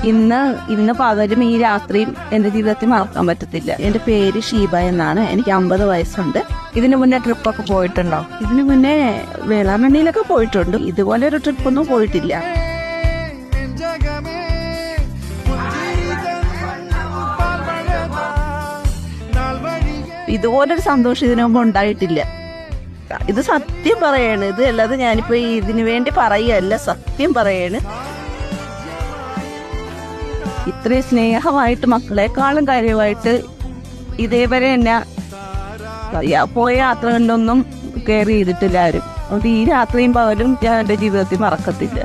ഇന്ന് പകലും ഈ രാത്രിയും എന്റെ ജീവിതത്തിൽ മറക്കാൻ പറ്റത്തില്ല. എന്റെ പേര് ഷീബ എന്നാണ്. എനിക്ക് 50 വയസ്സുണ്ട്. ഇതിനു മുന്നേ ട്രിപ്പൊക്കെ പോയിട്ടുണ്ടോ? ഇതിനു മുന്നേ വേളാങ്കണ്ണിയിലൊക്കെ പോയിട്ടുണ്ട്. ഇതുപോലെ ഒരു ട്രിപ്പൊന്നും പോയിട്ടില്ല. ഇതുപോലൊരു സന്തോഷം ഇതിനു മുമ്പ് ഉണ്ടായിട്ടില്ല. ഇത് സത്യം പറയാണ്. ഇത് അല്ലാതെ ഞാനിപ്പോ ഇതിനു വേണ്ടി പറയുകയല്ല, സത്യം പറയാണ്. ഇത്രയും സ്നേഹമായിട്ട് മക്കളെക്കാളും കാര്യമായിട്ട് ഇതേവരെ എന്നെ പോയ യാത്രകളിലൊന്നും കെയർ ചെയ്തിട്ടില്ല ആരും. അതുകൊണ്ട് ഈ രാത്രിയും പകലും ഞാൻ എൻ്റെ ജീവിതത്തിൽ മറക്കത്തില്ല.